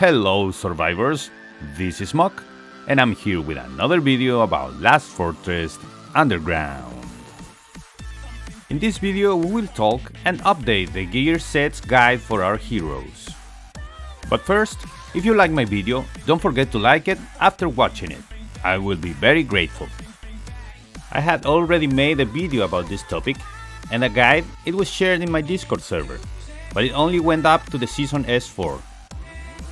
Hello survivors, this is Muck, and I'm here with another video about Last Fortress Underground. In this video we will talk and update the gear sets guide for our heroes. But first, if you like my video, don't forget to like it after watching it. I will be very grateful. I had already made a video about this topic, and a guide it was shared in my Discord server, but it only went up to the Season S4.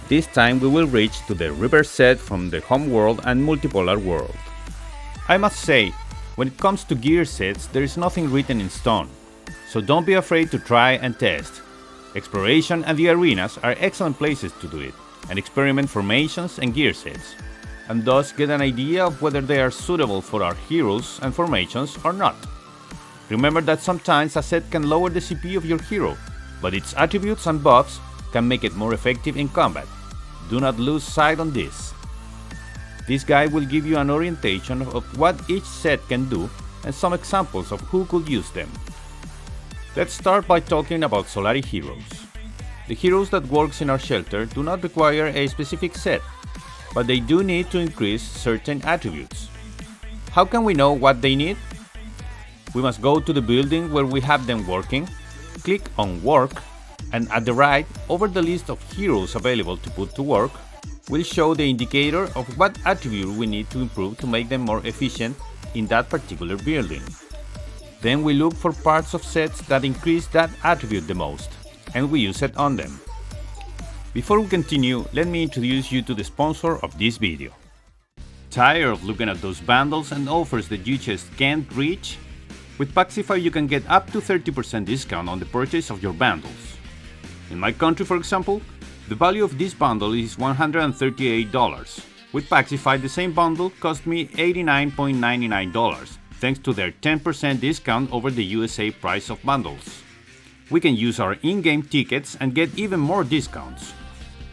This time we will reach to the Reaper set from the home world and multipolar world. I must say, when it comes to gear sets, there is nothing written in stone, so don't be afraid to try and test. Exploration and the arenas are excellent places to do it, and experiment formations and gear sets, and thus get an idea of whether they are suitable for our heroes and formations or not. Remember that sometimes a set can lower the CP of your hero, but its attributes and buffs can make it more effective in combat. Do not lose sight on this. This guide will give you an orientation of what each set can do and some examples of who could use them. Let's start by talking about Solari heroes. The heroes that works in our shelter do not require a specific set, but they do need to increase certain attributes. How can we know what they need? We must go to the building where we have them working, click on Work, and at the right, over the list of heroes available to put to work, will show the indicator of what attribute we need to improve to make them more efficient in that particular building. Then we look for parts of sets that increase that attribute the most, and we use it on them. Before we continue, let me introduce you to the sponsor of this video. Tired of looking at those bundles and offers that you just can't reach? With Paxify you can get up to 30% discount on the purchase of your bundles. In my country, for example, the value of this bundle is $138. With Paxify, the same bundle cost me $89.99, thanks to their 10% discount over the USA price of bundles. We can use our in-game tickets and get even more discounts.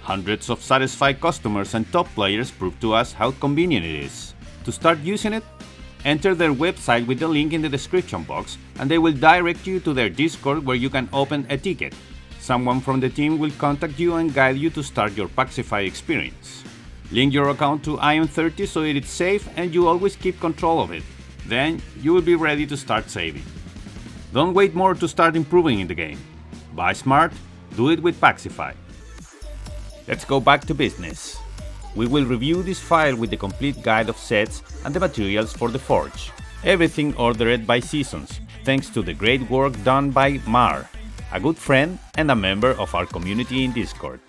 Hundreds of satisfied customers and top players prove to us how convenient it is. To start using it, enter their website with the link in the description box and they will direct you to their Discord where you can open a ticket. Someone from the team will contact you and guide you to start your Paxify experience. Link your account to IM30 so it is safe and you always keep control of it. Then you will be ready to start saving. Don't wait more to start improving in the game. Buy smart, do it with Paxify. Let's go back to business. We will review this file with the complete guide of sets and the materials for the forge. Everything ordered by seasons, thanks to the great work done by Mar, a good friend and a member of our community in Discord.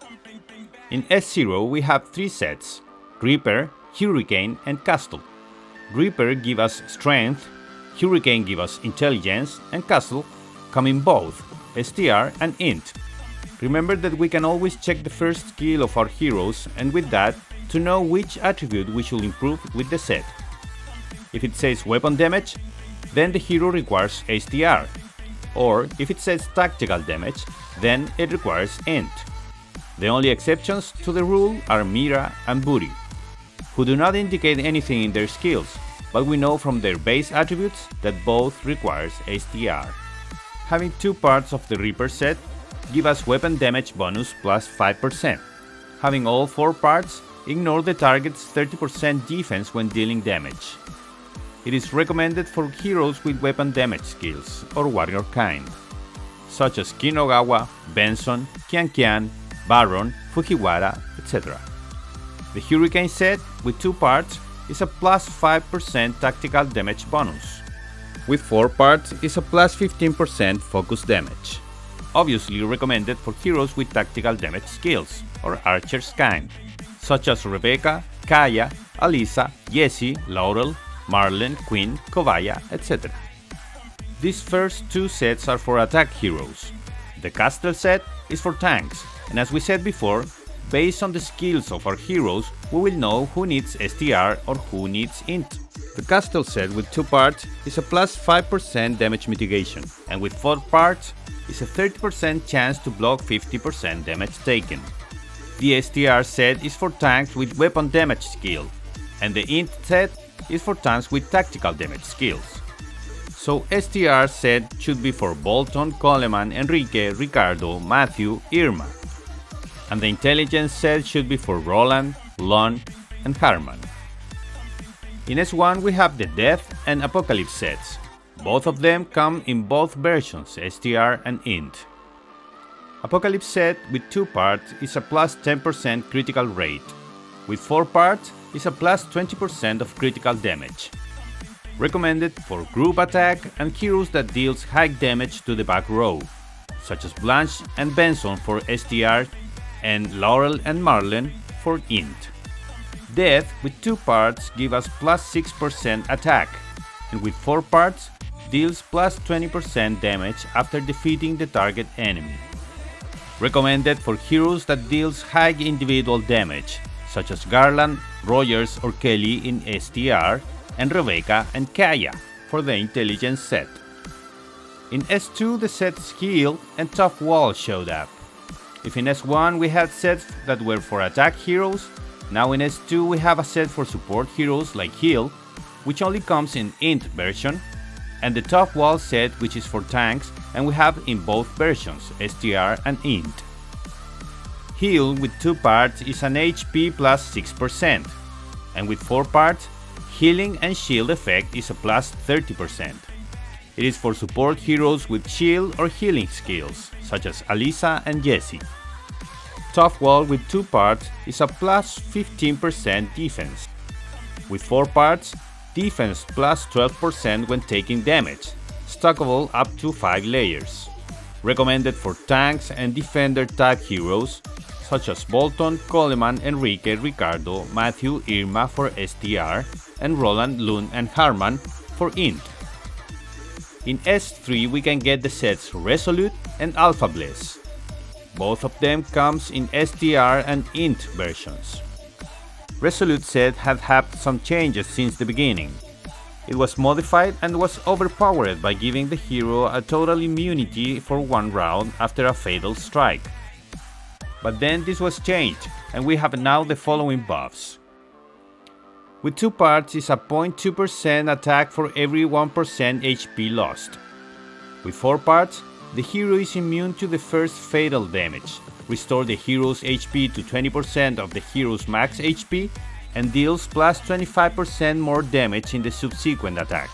In S0 we have 3 sets: Reaper, Hurricane and Castle. Reaper give us strength, Hurricane give us intelligence, and Castle come in both STR and int. Remember that we can always check the first skill of our heroes and with that to know which attribute we should improve with the set. If it says weapon damage, then the hero requires STR. Or if it says tactical damage, then it requires int. The only exceptions to the rule are Mira and Booty, who do not indicate anything in their skills, but we know from their base attributes that both requires STR. Having 2 parts of the Reaper set give us weapon damage bonus plus 5%. Having all 4 parts, ignore the target's 30% defense when dealing damage. It is recommended for heroes with weapon damage skills or warrior kind, such as Kinogawa, Benson, Kian, Baron, Fujiwara, etc. The Hurricane set with 2 parts is a plus 5% tactical damage bonus. With 4 parts is a plus 15% focus damage. Obviously recommended for heroes with tactical damage skills or archers kind, such as Rebecca, Kaya, Alisa, Jessie, Laurel, Marlene, Queen, Kovaya, etc. These first 2 sets are for attack heroes. The Castle set is for tanks, and as we said before, based on the skills of our heroes, we will know who needs STR or who needs int. The Castle set with 2 parts is a plus 5% damage mitigation, and with 4 parts is a 30% chance to block 50% damage taken. The STR set is for tanks with weapon damage skill, and the int set is for tanks with tactical damage skills. So STR set should be for Bolton, Coleman, Enrique, Ricardo, Matthew, Irma. and the intelligence set should be for Roland, Lon, and Harman. In S1 we have the Death and Apocalypse sets. Both of them come in both versions, STR and Int. Apocalypse set with 2 parts is a plus 10% critical rate. With 4 parts is a plus 20% of critical damage. Recommended for group attack and heroes that deals high damage to the back row, such as Blanche and Benson for STR and Laurel and Marlene for Int. Death with 2 parts give us plus 6% attack, and with 4 parts deals plus 20% damage after defeating the target enemy. Recommended for heroes that deals high individual damage, such as Garland, Rogers or Kelly in STR, and Rebecca and Kaya for the intelligence set. In S2 the sets Heal and Tough Wall showed up. If in S1 we had sets that were for attack heroes, now in S2 we have a set for support heroes like Heal, which only comes in Int version, and the Tough Wall set which is for tanks, and we have in both versions, STR and Int. Heal with 2 parts is an HP plus 6%, and with 4 parts, Healing and Shield effect is a plus 30%. It is for support heroes with shield or healing skills, such as Alisa and Jessie. Tough Wall with 2 parts is a plus 15% defense. With 4 parts, defense plus 12% when taking damage, stackable up to 5 layers. Recommended for tanks and defender type heroes, such as Bolton, Coleman, Enrique, Ricardo, Matthew, Irma for STR, and Roland, Lund, and Harman for Int. In S3 we can get the sets Resolute and Alpha Bliss. Both of them comes in STR and Int versions. Resolute set had had some changes since the beginning. It was modified and was overpowered by giving the hero a total immunity for 1 round after a fatal strike. But then this was changed, and we have now the following buffs. With 2 parts is a 0.2% attack for every 1% HP lost. With 4 parts, the hero is immune to the first fatal damage, restore the hero's HP to 20% of the hero's max HP, and deals plus 25% more damage in the subsequent attack.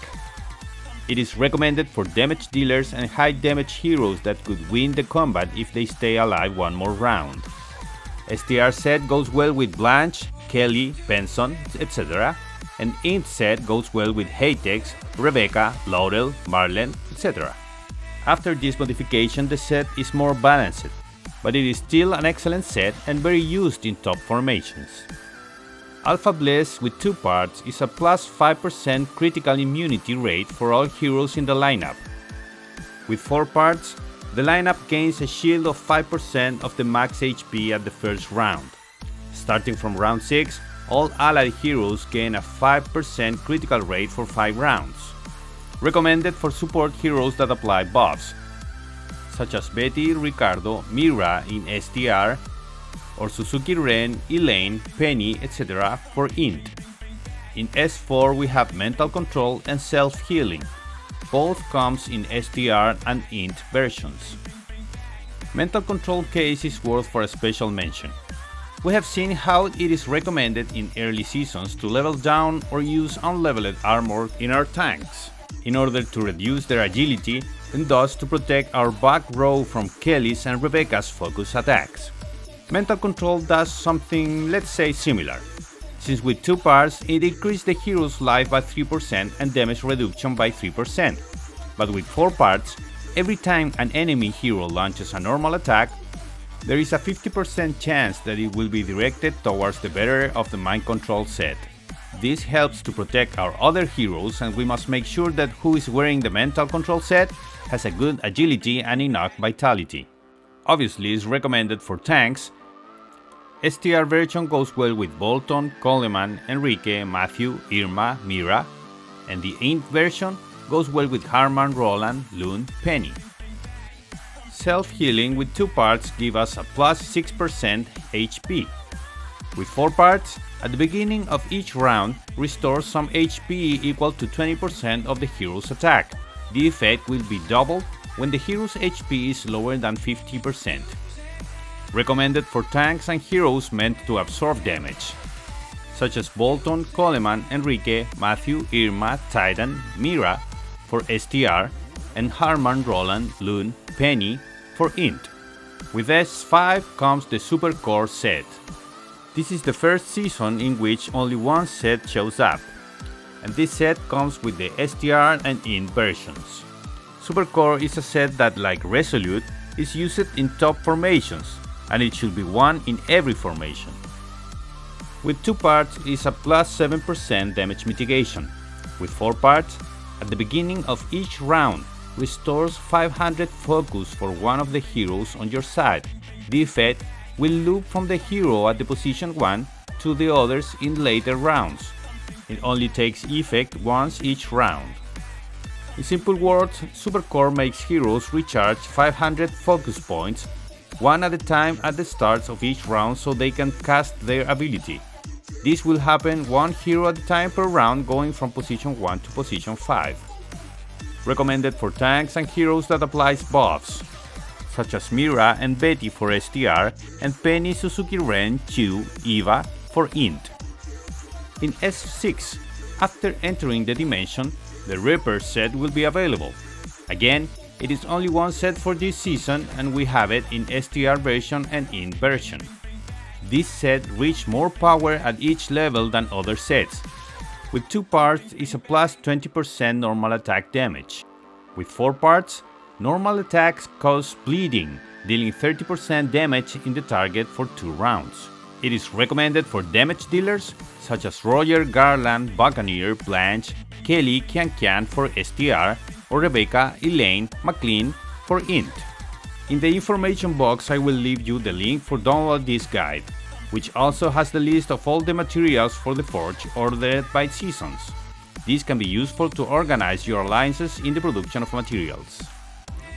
It is recommended for damage dealers and high damage heroes that could win the combat if they stay alive 1 more round. STR set goes well with Blanche, Kelly, Benson, etc. And Int set goes well with Haytex, Rebecca, Laurel, Marlene, etc. After this modification the set is more balanced, but it is still an excellent set and very used in top formations. Alpha Bliss with 2 parts is a plus 5% critical immunity rate for all heroes in the lineup. With 4 parts, the lineup gains a shield of 5% of the max HP at the first round. Starting from round 6, all allied heroes gain a 5% critical rate for 5 rounds. Recommended for support heroes that apply buffs, such as Betty, Ricardo, Mira in STR, or Suzuki Ren, Elaine, Penny, etc. for Int. In S4 we have Mental Control and Self-Healing. Both comes in STR and Int versions. Mental Control case is worth for a special mention. We have seen how it is recommended in early seasons to level down or use unleveled armor in our tanks, in order to reduce their agility and thus to protect our back row from Kelly's and Rebecca's focus attacks. Mental Control does something, let's say, similar, since with 2 parts it increases the hero's life by 3% and damage reduction by 3%, but with 4 parts, every time an enemy hero launches a normal attack, there is a 50% chance that it will be directed towards the bearer of the Mind Control set. This helps to protect our other heroes, and we must make sure that who is wearing the Mental Control set has a good agility and enough vitality. Obviously is recommended for tanks. STR version goes well with Bolton, Coleman, Enrique, Matthew, Irma, Mira, and the Int version goes well with Harman, Roland, Lund, Penny. Self-Healing with 2 parts give us a plus 6% HP. With 4 parts, at the beginning of each round, restores some HP equal to 20% of the hero's attack. The effect will be doubled when the hero's HP is lower than 50%. recommended for tanks and heroes meant to absorb damage, such as Bolton, Coleman, Enrique, Matthew, Irma, Titan, Mira for STR, and Harman, Roland, Loon, Penny for Int. With S5 comes the Super Core set. This is the first season in which only one set shows up, and this set comes with the STR and Int versions. Super Core is a set that, like Resolute, is used in top formations, and it should be one in every formation. With 2 parts is a plus 7% damage mitigation. With 4 parts, at the beginning of each round, restores 500 focus for one of the heroes on your side. The effect will loop from the hero at the position 1 to the others in later rounds. It only takes effect once each round. In simple words, Super Core makes heroes recharge 500 focus points, one at a time at the start of each round so they can cast their ability. This will happen one hero at a time per round, going from position 1 to position 5. Recommended for tanks and heroes that applies buffs, such as Mira and Betty for STR and Penny, Suzuki Ren, Chu, Eva for Int. In S6, after entering the dimension, the Reaper set will be available. Again, it is only one set for this season and we have it in STR version and Int version. This set reaches more power at each level than other sets. With 2 parts is a plus 20% normal attack damage. With 4 parts, normal attacks cause bleeding, dealing 30% damage in the target for 2 rounds. It is recommended for damage dealers such as Roger, Garland, Buccaneer, Blanche, Kelly, Kian for STR, or Rebecca, Elaine, McLean for Int. In the information box I will leave you the link for download this guide, which also has the list of all the materials for the forge ordered by seasons. This can be useful to organize your alliances in the production of materials.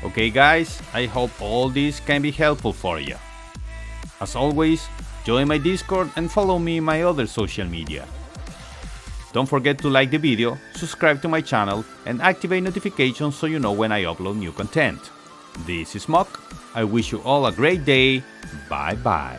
Okay guys, I hope all this can be helpful for you. As always, join my Discord and follow me in my other social media. Don't forget to like the video, subscribe to my channel and activate notifications so you know when I upload new content. This is Muck. I wish you all a great day. Bye bye.